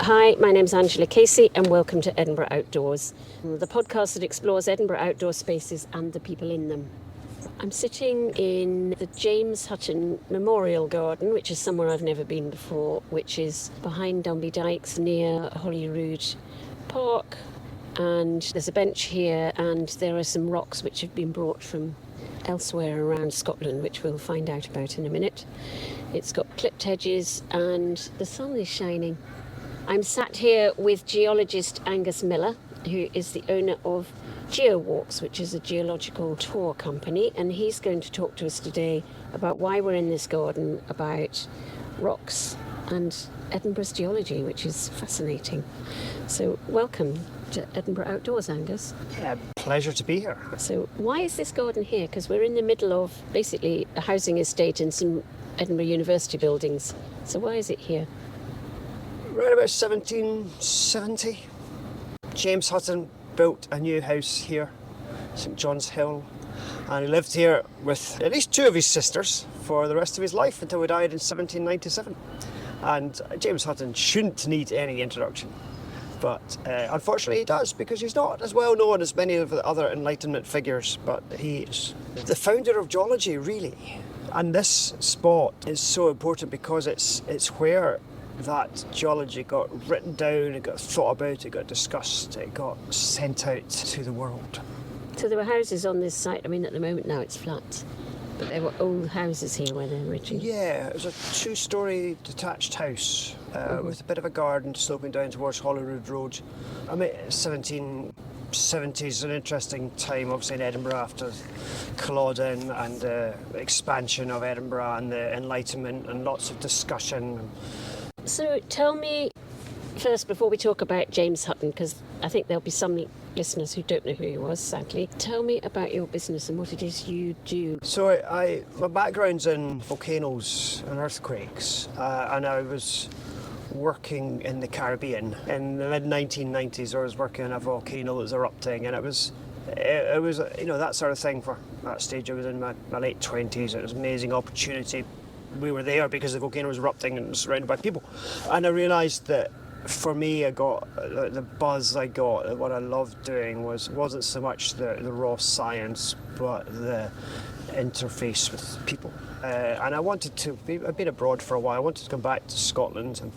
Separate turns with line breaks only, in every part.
Hi, my name's Angela Casey and welcome to Edinburgh Outdoors, the podcast that explores Edinburgh outdoor spaces and the people in them. I'm sitting in the James Hutton Memorial Garden, which is somewhere I've never been before, which is behind Dombey Dykes near Holyrood Park. And there's a bench here and there are some rocks which have been brought from elsewhere around Scotland, which we'll find out about in a minute. It's got clipped hedges and the sun is shining. I'm sat here with geologist Angus Miller, who is the owner of Geowalks, which is a geological tour company, and he's going to talk to us today about why we're in this garden, about rocks and Edinburgh's geology, which is fascinating. So welcome to Edinburgh Outdoors, Angus.
Yeah, pleasure to be here.
So why is this garden here? Because we're in the middle of basically a housing estate and some Edinburgh University buildings. So why is it here?
Around about 1770, James Hutton built a new house here, St John's Hill, and he lived here with at least two of his sisters for the rest of his life until he died in 1797. And James Hutton shouldn't need any introduction, but unfortunately he does, because he's not as well known as many of the other Enlightenment figures, but he is the founder of geology, really. And this spot is so important because it's where that geology got written down, it got thought about, it got discussed, it got sent out to the world.
So there were houses on this site. I mean, at the moment now it's flat, but there were old houses here where they were originally.
Yeah, it was a two-storey detached house with a bit of a garden sloping down towards Holyrood Road. I mean, 1770s, an interesting time, obviously, in Edinburgh after Culloden and the expansion of Edinburgh and the Enlightenment and lots of discussion.
So tell me first, before we talk about James Hutton, because I think there'll be some listeners who don't know who he was, sadly. Tell me about your business and what it is you do.
So my background's in volcanoes and earthquakes, and I was working in the Caribbean. In the mid-1990s, I was working on a volcano that was erupting, and it was that sort of thing. For that stage, I was in my late 20s. It was an amazing opportunity. We were there because the volcano was erupting and it was surrounded by people. And I realised that for me, I got the buzz I got, what I loved doing wasn't so much the raw science, but the interface with people. And I wanted to, I've been abroad for a while, I wanted to come back to Scotland, and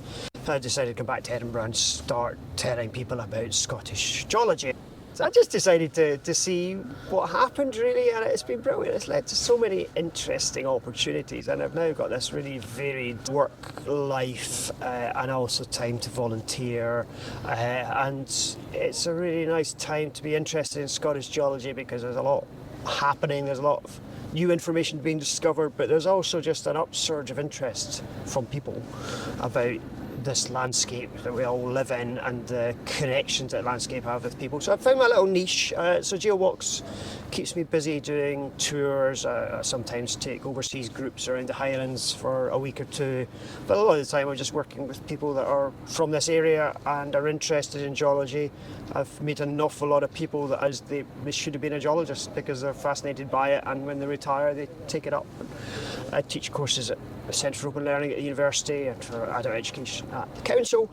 I decided to come back to Edinburgh and start telling people about Scottish geology. So I just decided to see what happened, really, and it's been brilliant. It's led to so many interesting opportunities, and I've now got this really varied work life and also time to volunteer, and it's a really nice time to be interested in Scottish geology because there's a lot happening, there's a lot of new information being discovered, but there's also just an upsurge of interest from people about this landscape that we all live in and the connections that landscape have with people. So I found my little niche. So Geowalks keeps me busy doing tours. I sometimes take overseas groups around the Highlands for a week or two, but a lot of the time I'm just working with people that are from this area and are interested in geology. I've met an awful lot of people that they should have been a geologist because they're fascinated by it, and when they retire they take it up. I teach courses at Centre for Open Learning at the university and for adult education at the council.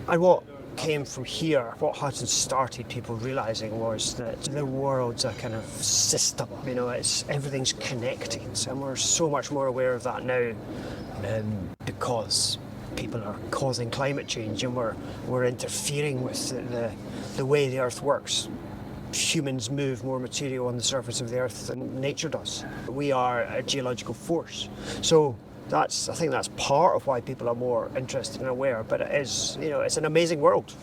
And what came from here, what Hutton started people realising was that the world's a kind of system. You know, everything's connected, and we're so much more aware of that now because people are causing climate change and we're interfering with the way the Earth works. Humans move more material on the surface of the Earth than nature does. We are a geological force. So I think that's part of why people are more interested and aware, but it is, it's an amazing world.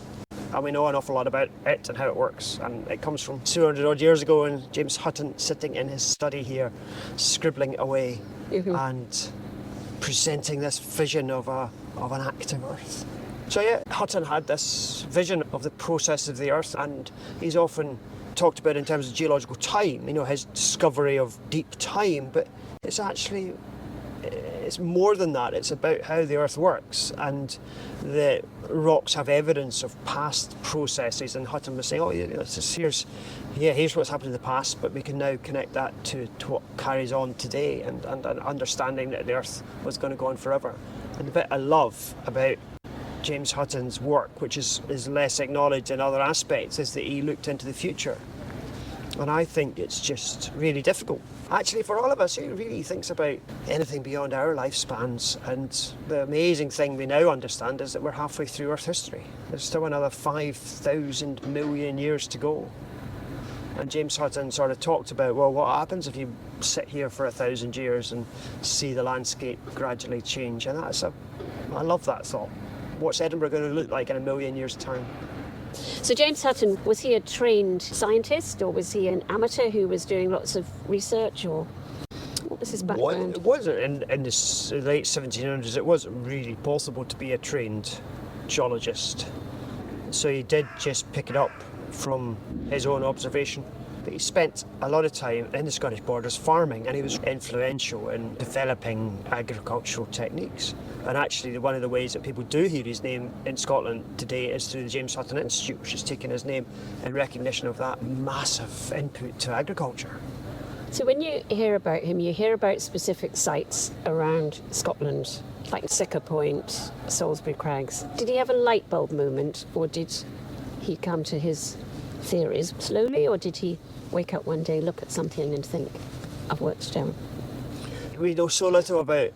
And we know an awful lot about it and how it works. And it comes from 200 odd years ago, and James Hutton sitting in his study here, scribbling away and presenting this vision of an active Earth. So yeah, Hutton had this vision of the process of the Earth, and he's often talked about in terms of geological time, his discovery of deep time, but it's more than that. It's about how the Earth works, and the rocks have evidence of past processes. And Hutton was saying, here's what's happened in the past, but we can now connect that to what carries on today, and understanding that the Earth was going to go on forever. And the bit I love about James Hutton's work, which is less acknowledged in other aspects, is that he looked into the future. And I think it's just really difficult. Actually, for all of us, who really thinks about anything beyond our lifespans? And the amazing thing we now understand is that we're halfway through Earth history. There's still another 5,000 million years to go. And James Hutton sort of talked about, well, what happens if you sit here for 1,000 years and see the landscape gradually change? And I love that thought. What's Edinburgh going to look like in a million years' time?
So James Hutton, was he a trained scientist, or was he an amateur who was doing lots of research, or what was his background?
It wasn't in the late 1700s. It wasn't really possible to be a trained geologist. So he did just pick it up from his own observation. But he spent a lot of time in the Scottish borders farming, and he was influential in developing agricultural techniques. And actually, one of the ways that people do hear his name in Scotland today is through the James Hutton Institute, which has taken his name in recognition of that massive input to agriculture.
So when you hear about him, you hear about specific sites around Scotland, like Sicker Point, Salisbury Crags. Did he have a light bulb moment, or did he come to his theories slowly, or did he wake up one day, look at something and think, I've worked it out?
We know so little about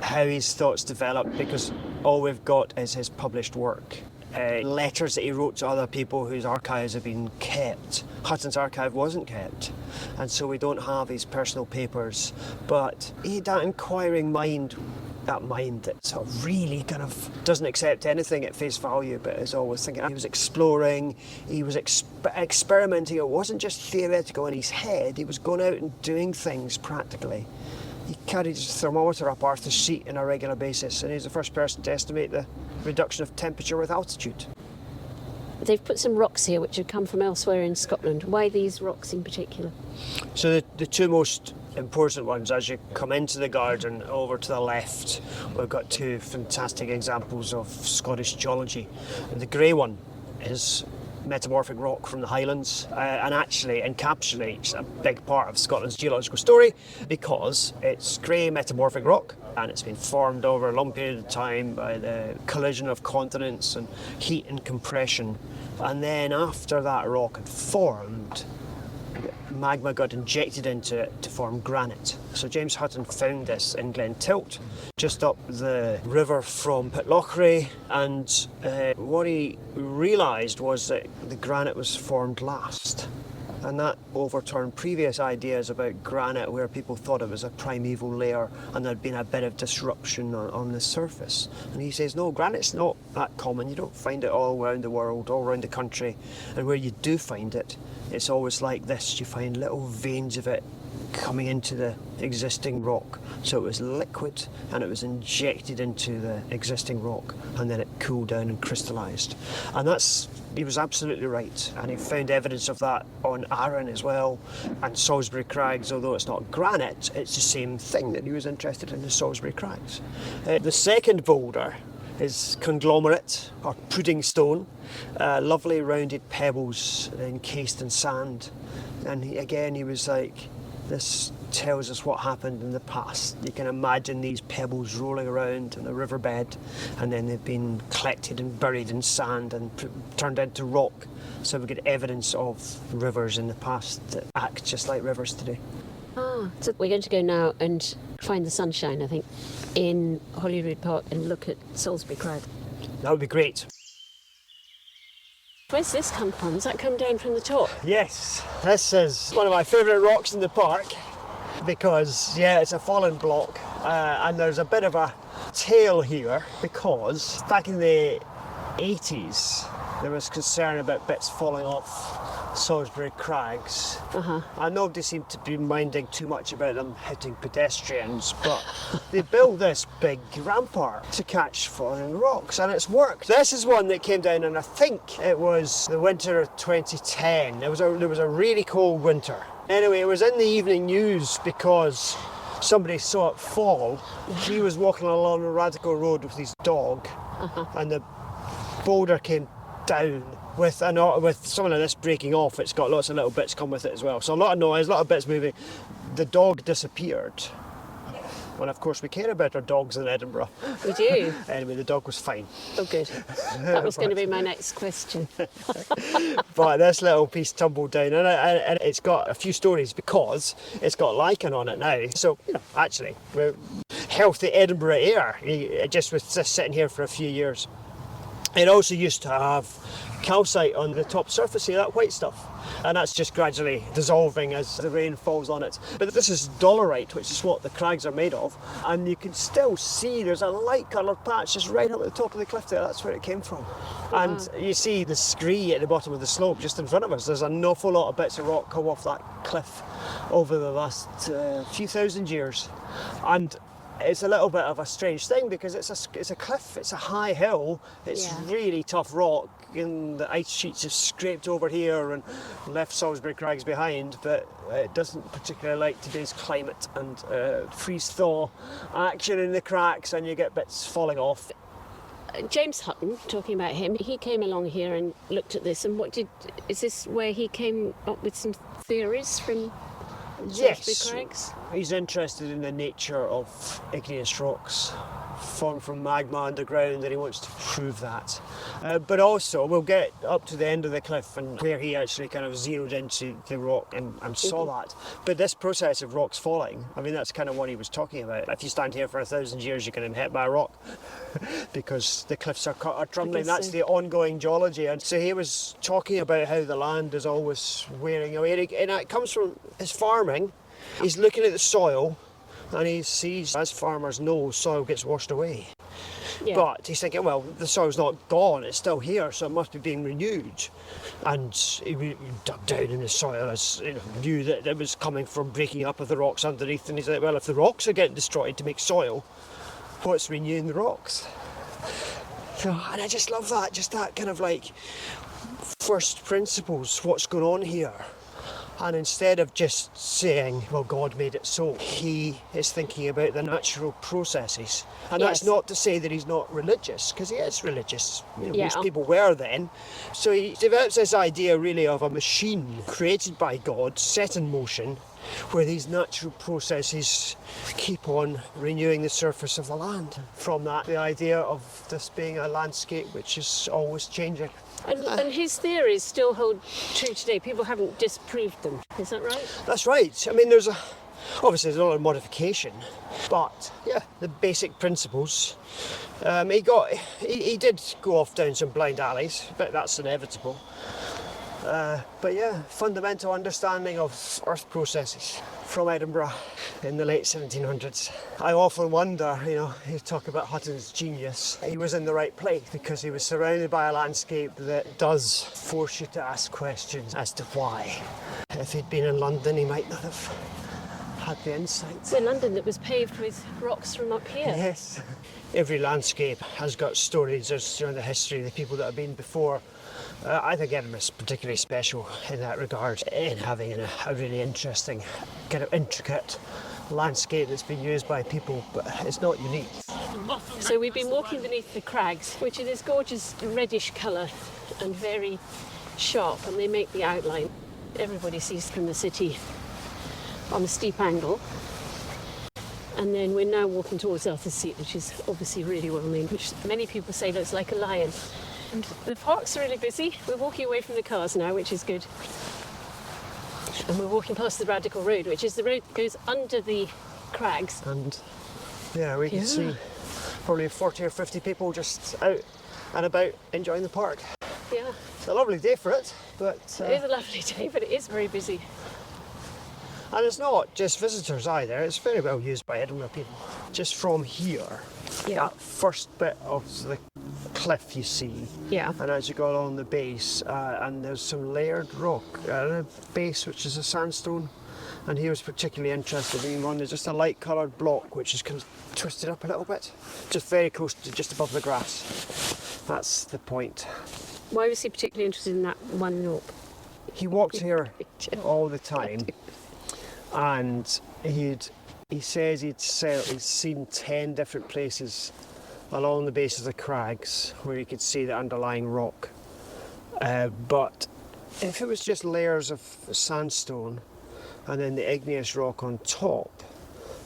how his thoughts developed because all we've got is his published work. Letters that he wrote to other people whose archives have been kept. Hutton's archive wasn't kept, and so we don't have his personal papers, but he had that inquiring mind, that mind that sort of really kind of doesn't accept anything at face value, but is always thinking. He was exploring, he was experimenting. It wasn't just theoretical in his head, he was going out and doing things practically. He carried his thermometer up Arthur's Seat on a regular basis, and he's the first person to estimate the reduction of temperature with altitude.
They've put some rocks here which have come from elsewhere in Scotland. Why these rocks in particular?
So the two most important ones, as you come into the garden over to the left, we've got two fantastic examples of Scottish geology. The grey one is metamorphic rock from the Highlands, and actually encapsulates a big part of Scotland's geological story because it's grey metamorphic rock, and it's been formed over a long period of time by the collision of continents and heat and compression. And then after that rock had formed, magma got injected into it to form granite. So James Hutton found this in Glentilt, just up the river from Pitlochry, and what he realised was that the granite was formed last. And that overturned previous ideas about granite, where people thought it was a primeval layer and there'd been a bit of disruption on the surface. And he says, no, granite's not that common. You don't find it all around the world, all around the country. And where you do find it, it's always like this. You find little veins of it coming into the existing rock. So it was liquid and it was injected into the existing rock, and then it cooled down and crystallised. And he was absolutely right, and he found evidence of that on Arran as well, and Salisbury Crags. Although it's not granite, it's the same thing that he was interested in, the Salisbury Crags. The second boulder is conglomerate, or pudding stone, lovely rounded pebbles encased in sand. And he was like, this tells us what happened in the past. You can imagine these pebbles rolling around in the riverbed, and then they've been collected and buried in sand and turned into rock. So we get evidence of rivers in the past that act just like rivers today.
So we're going to go now and find the sunshine, I think, in Holyrood Park and look at Salisbury Crag.
That would be great.
Where's this come from? Does that come down from the top?
Yes, this is one of my favourite rocks in the park because, it's a fallen block, and there's a bit of a tale here because back in the 80s there was concern about bits falling off Salisbury Crags, and nobody seemed to be minding too much about them hitting pedestrians, but they built this big rampart to catch falling rocks, and it's worked. This is one that came down, and I think it was the winter of 2010. There was a really cold winter. Anyway, it was in the evening news because somebody saw it fall. He was walking along a radical road with his dog, and the boulder came down with some of this breaking off. It's got lots of little bits come with it as well, so a lot of noise, a lot of bits moving. The dog disappeared, And of course we care about our dogs in Edinburgh.
We do.
Anyway, the dog was fine.
Oh, good. That was going to be my next question.
But this little piece tumbled down, and it's got a few stories because it's got lichen on it now. So, actually, we're healthy Edinburgh air. It just was just sitting here for a few years. It also used to have calcite on the top surface here, that white stuff. And that's just gradually dissolving as the rain falls on it. But this is dolerite, which is what the crags are made of. And you can still see there's a light coloured patch just right up at the top of the cliff there. That's where it came from. Wow. And you see the scree at the bottom of the slope just in front of us. There's an awful lot of bits of rock come off that cliff over the last few thousand years. And it's a little bit of a strange thing because it's a cliff, it's a high hill, it's really tough rock, and the ice sheets have scraped over here and left Salisbury Crags behind, but it doesn't particularly like today's climate and freeze-thaw action in the cracks, and you get bits falling off.
James Hutton, talking about him, he came along here and looked at this, and is this where he came up with some theories from
Yes,
Crags?
He's interested in the nature of igneous rocks formed from magma underground, and he wants to prove that. But also, we'll get up to the end of the cliff and where he actually kind of zeroed into the rock and saw that. But this process of rocks falling, I mean, that's kind of what he was talking about. If you stand here for 1,000 years, you can hit by a rock because the cliffs are crumbling. That's the ongoing geology. And so he was talking about how the land is always wearing away. And it comes from his farming. He's looking at the soil, and he sees, as farmers know, soil gets washed away. Yeah. But he's thinking, well, the soil's not gone, it's still here, so it must be being renewed. And he dug down in the soil, as knew that it was coming from breaking up of the rocks underneath. And he's like, well, if the rocks are getting destroyed to make soil, what's renewing the rocks? So, and I just love that, just that kind of like first principles, what's going on here. And instead of just saying, well, God made it so, he is thinking about the natural processes. And that's not to say that he's not religious, because he is religious. Most people were then. So he develops this idea really of a machine created by God, set in motion, where these natural processes keep on renewing the surface of the land. From that, the idea of this being a landscape which is always changing.
And his theories still hold true today. People haven't disproved them. Is that right?
That's right. I mean, obviously there's a lot of modification, but the basic principles. He did go off down some blind alleys, but that's inevitable. But fundamental understanding of earth processes from Edinburgh in the late 1700s. I often wonder, you talk about Hutton's genius. He was in the right place because he was surrounded by a landscape that does force you to ask questions as to why. If he'd been in London, he might not have had the insight.
Well, London that was paved with rocks from up here.
Yes. Every landscape has got stories. There's the history of the people that have been before. I think Edinburgh's particularly special in that regard, in having a really interesting, kind of intricate landscape that's been used by people, but it's not unique.
So we've been walking beneath the crags, which are this gorgeous reddish colour and very sharp, and they make the outline. Everybody sees from the city on a steep angle. And then we're now walking towards Arthur's Seat, which is obviously really well named, which many people say looks like a lion. And the park's really busy. We're walking away from the cars now, which is good. And we're walking past the Radical Road, which is the road that goes under the crags.
And we can see probably 40 or 50 people just out and about enjoying the park.
Yeah.
It's a lovely day for it, but...
It is a lovely day, but it is very busy.
And it's not just visitors either, it's very well used by Edinburgh people. Just from here, that first bit of the cliff you see, and as you go along the base, and there's some layered rock at the base, which is a sandstone, and he was particularly interested in one. There's just a light coloured block which is kind of twisted up a little bit, just very close to just above the grass. That's the point.
Why was he particularly interested in that one rock?
He walked here all the time, and he says he'd seen 10 different places along the base of the crags where you could see the underlying rock. But if it was just layers of sandstone and then the igneous rock on top,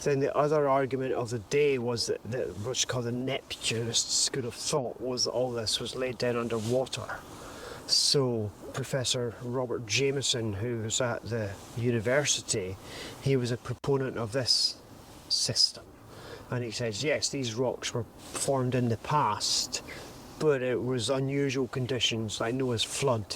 Then the other argument of the day was that what's called the Neptunist school of thought was that all this was laid down under water. So Professor Robert Jameson, who was at the university, he was a proponent of this system. And he says, yes, these rocks were formed in the past, but it was unusual conditions like Noah's flood,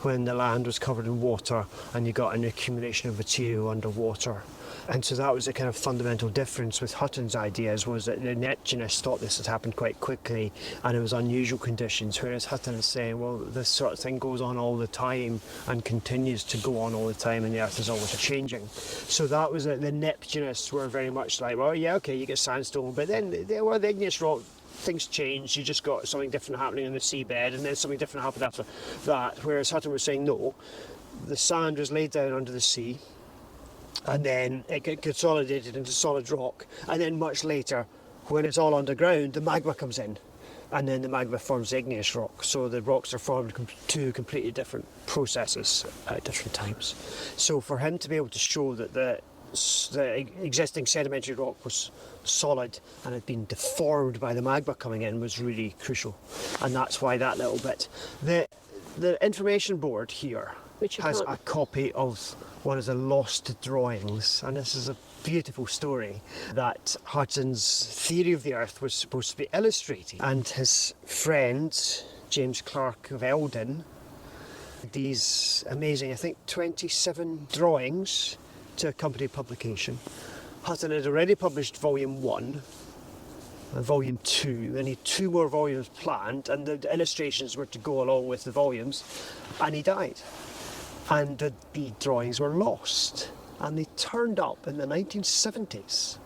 when the land was covered in water and you got an accumulation of material underwater. And so that was a kind of fundamental difference with Hutton's ideas, was that the Neptunists thought this had happened quite quickly and it was unusual conditions, whereas Hutton is saying, well, this sort of thing goes on all the time and continues to go on all the time, and the Earth is always changing. So that was the Neptunists were very much like, well, yeah, okay, you get sandstone, but then the igneous rock, things change, you just got something different happening in the seabed, and then something different happened after that, whereas Hutton was saying, no, the sand was laid down under the sea, and then it get consolidated into solid rock, and then much later, when it's all underground, the magma comes in, and then the magma forms igneous rock. So the rocks are formed two completely different processes at different times. So for him to be able to show that the existing sedimentary rock was solid and had been deformed by the magma coming in was really crucial, and that's why that little bit. The information board here has a copy of one of the lost drawings, and this is a beautiful story that Hutton's theory of the Earth was supposed to be illustrating, and his friend James Clark of Eldon, these amazing, I think 27 drawings to accompany publication. Hutton had already published volume 1 and volume 2, and he had 2 more volumes planned, and the illustrations were to go along with the volumes, and he died. And the drawings were lost, and they turned up in the 1970s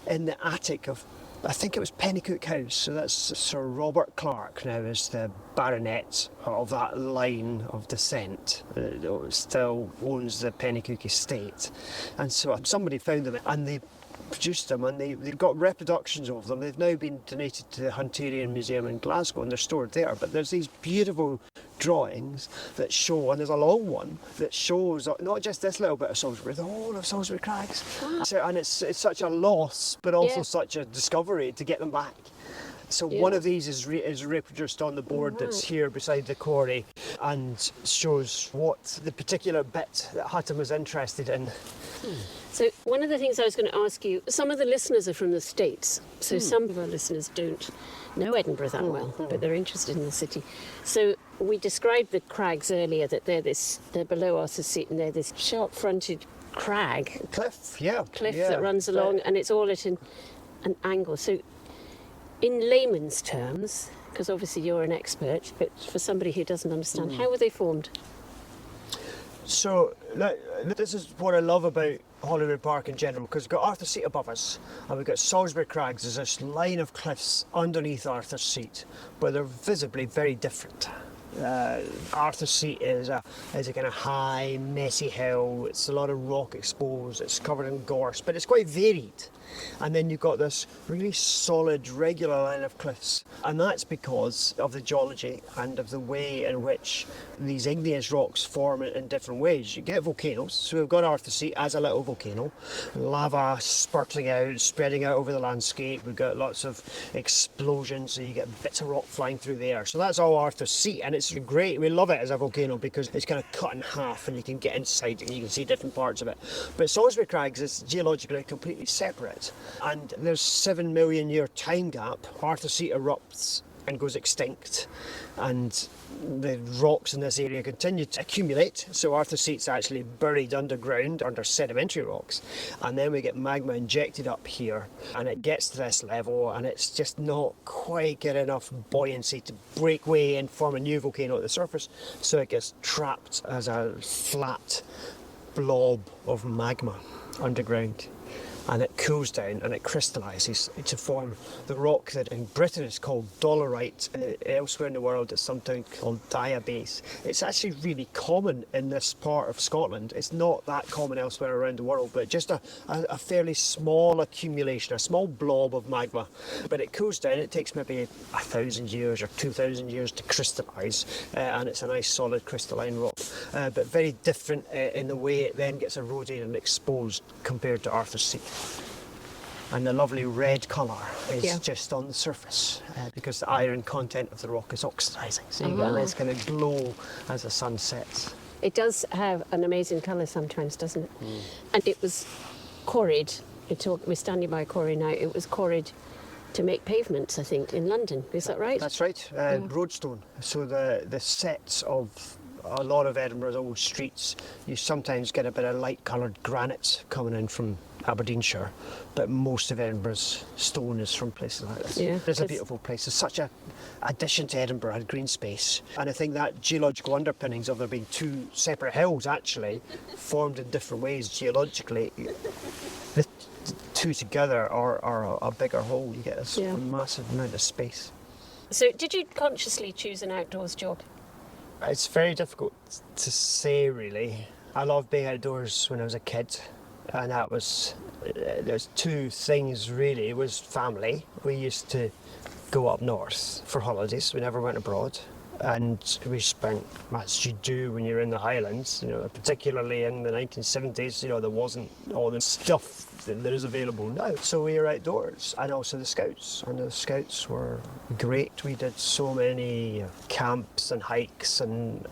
in the attic of, I think it was Pennycook House. So that's Sir Robert Clark now is the baronet of that line of descent. Still owns the Pennycook estate, and so somebody found them and they produced them, and they've got reproductions of them. They've now been donated to the Hunterian Museum in Glasgow, and they're stored there. But there's these beautiful drawings that show, and there's a long one that shows not just this little bit of Salisbury, the whole of Salisbury Crags. So, and it's such a loss, but also such a discovery to get them back. So one of these is reproduced on the board that's here beside the quarry, and shows what the particular bit that Hutton was interested in.
So one of the things I was going to ask you, some of the listeners are from the States, so some of our listeners don't know Edinburgh that well, but they're interested in the city. So we described the crags earlier, that they're below Arthur's Seat, and they're this sharp-fronted crag.
Cliff
That runs along, and it's all at an angle. So in layman's terms, because obviously you're an expert, but for somebody who doesn't understand, how were they formed?
So this is what I love about Holyrood Park in general, because we've got Arthur's Seat above us, and we've got Salisbury Crags. There's this line of cliffs underneath Arthur's Seat, but they're visibly very different. Arthur's Seat is a kind of high, messy hill. It's a lot of rock exposed. It's covered in gorse, but it's quite varied. And then you've got this really solid, regular line of cliffs, and that's because of the geology and of the way in which these igneous rocks form in different ways. You get volcanoes, so we've got Arthur's Seat as a little volcano, lava spurtling out, spreading out over the landscape. We've got lots of explosions, so you get bits of rock flying through the air. So that's all Arthur's Seat, and it's great. We love it as a volcano because it's kind of cut in half, and you can get inside it and you can see different parts of it. But Salisbury Crags is geologically completely separate. And there's 7 million year time gap. Arthur's Seat erupts and goes extinct, and the rocks in this area continue to accumulate. So Arthur's Seat's actually buried underground under sedimentary rocks, and then we get magma injected up here, and it gets to this level, and it's just not quite get enough buoyancy to break away and form a new volcano at the surface, so it gets trapped as a flat blob of magma underground. And it cools down and it crystallises to form the rock that in Britain is called dolerite. Elsewhere in the world it's sometimes called diabase. It's actually really common in this part of Scotland. It's not that common elsewhere around the world, but just a fairly small accumulation, a small blob of magma. But it cools down. It takes maybe 1,000 years or 2,000 years to crystallise, and it's a nice solid crystalline rock, but very different in the way it then gets eroded and exposed compared to Arthur's Seat. And the lovely red colour is
Yeah.
just on the surface because the iron content of the rock is oxidising. So you get a nice kind of glow as the sun sets.
It does have an amazing colour sometimes, doesn't it? And it was quarried. We're standing by a quarry now. It was quarried to make pavements, I think, in London. Is that right?
That's right, roadstone. So the sets of a lot of Edinburgh's old streets, you sometimes get a bit of light coloured granite coming in from Aberdeenshire, but most of Edinburgh's stone is from places like this.
Yeah,
It's a beautiful place. It's such a addition to Edinburgh, a green space. And I think that geological underpinnings of there being two separate hills actually formed in different ways geologically. The two together are a bigger whole. You get this massive amount of space.
So did you consciously choose an outdoors job?
It's very difficult to say, really. I loved being outdoors when I was a kid, and that was, there's two things really. It was family. We used to go up north for holidays. We never went abroad, and we spent, as you do when you're in the Highlands, particularly in the 1970s, there wasn't all the stuff that is available now. So we were outdoors, and also the Scouts, and the Scouts were great. We did so many camps and hikes, and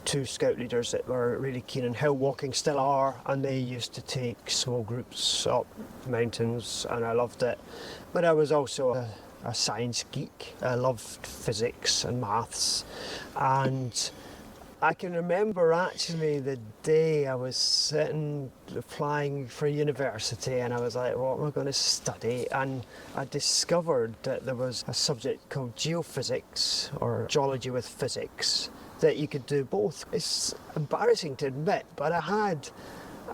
two Scout leaders that were really keen on hill walking, still are, and they used to take small groups up mountains, and I loved it. But I was also a science geek. I loved physics and maths, and I can remember actually the day I was sitting applying for university, and I was like, what am I going to study? And I discovered that there was a subject called geophysics, or geology with physics, that you could do both. It's embarrassing to admit, but I had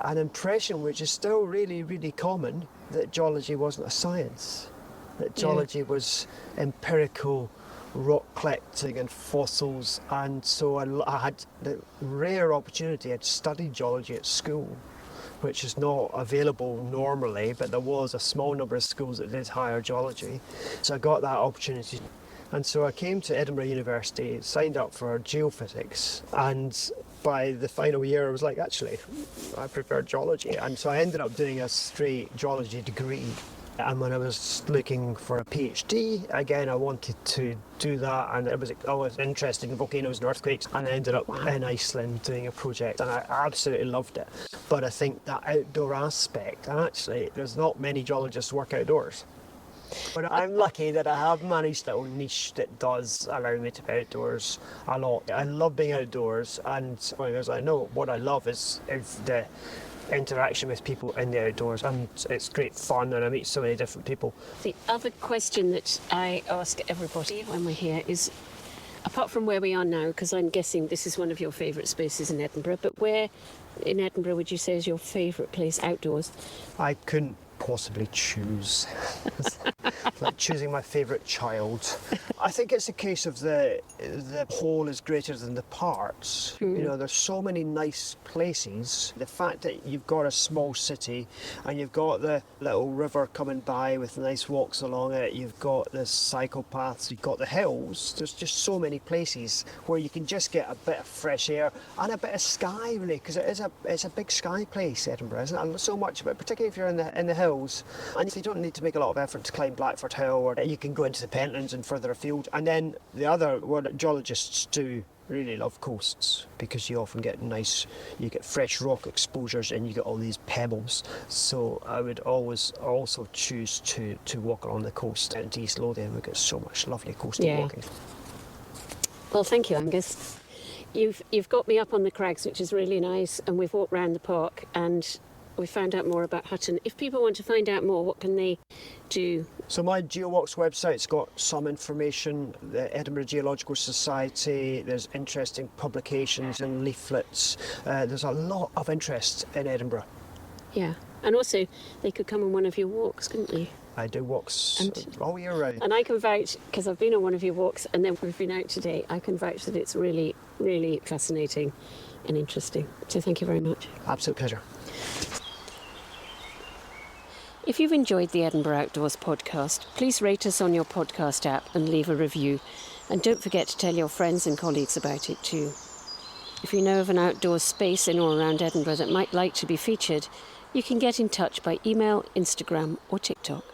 an impression, which is still really, really common, that geology wasn't a science, that geology was empirical rock collecting and fossils, and so I had the rare opportunity. I'd studied geology at school, which is not available normally, but there was a small number of schools that did higher geology, so I got that opportunity. And so I came to Edinburgh University, signed up for geophysics, and by the final year I was like, actually, I prefer geology, and so I ended up doing a straight geology degree. And when I was looking for a PhD, again, I wanted to do that, and I was interested in volcanoes and earthquakes, and I ended up in Iceland doing a project, and I absolutely loved it. But I think that outdoor aspect, and actually, there's not many geologists who work outdoors. But I'm lucky that I have managed a little niche that does allow me to be outdoors a lot. I love being outdoors, and as I know, what I love is the interaction with people in the outdoors, and it's great fun, and I meet so many different people.
The other question that I ask everybody when we're here is, apart from where we are now, because I'm guessing this is one of your favourite spaces in Edinburgh, but where in Edinburgh would you say is your favourite place outdoors?
I couldn't possibly choose. It's like choosing my favourite child. I think it's a case of the whole is greater than the parts. There's so many nice places. The fact that you've got a small city and you've got the little river coming by with nice walks along it, you've got the cycle paths, you've got the hills. There's just so many places where you can just get a bit of fresh air and a bit of sky, really, because it's a big sky place, Edinburgh, isn't it? And so much of it, particularly if you're in the hills. And you don't need to make a lot of effort to climb Blackford Hill, or you can go into the Pentlands and further afield. And then the other, what geologists do, really love coasts, because you often get you get fresh rock exposures and you get all these pebbles. So I would always also choose to walk along the coast out into East Lothian. We get so much lovely coastal walking.
Well, thank you, Angus. You've got me up on the crags, which is really nice, and we've walked around the park, and we found out more about Hutton. If people want to find out more, what can they do? So
my Geowalks website's got some information, the Edinburgh Geological Society, there's interesting publications and leaflets. There's a lot of interest in Edinburgh.
Yeah, and also they could come on one of your walks, couldn't they?
I do walks all year round.
And I can vouch, because I've been on one of your walks and then we've been out today, I can vouch that it's really, really fascinating and interesting. So thank you very much.
Absolute pleasure.
If you've enjoyed the Edinburgh Outdoors podcast, please rate us on your podcast app and leave a review. And don't forget to tell your friends and colleagues about it too. If you know of an outdoor space in or around Edinburgh that might like to be featured, you can get in touch by email, Instagram or TikTok.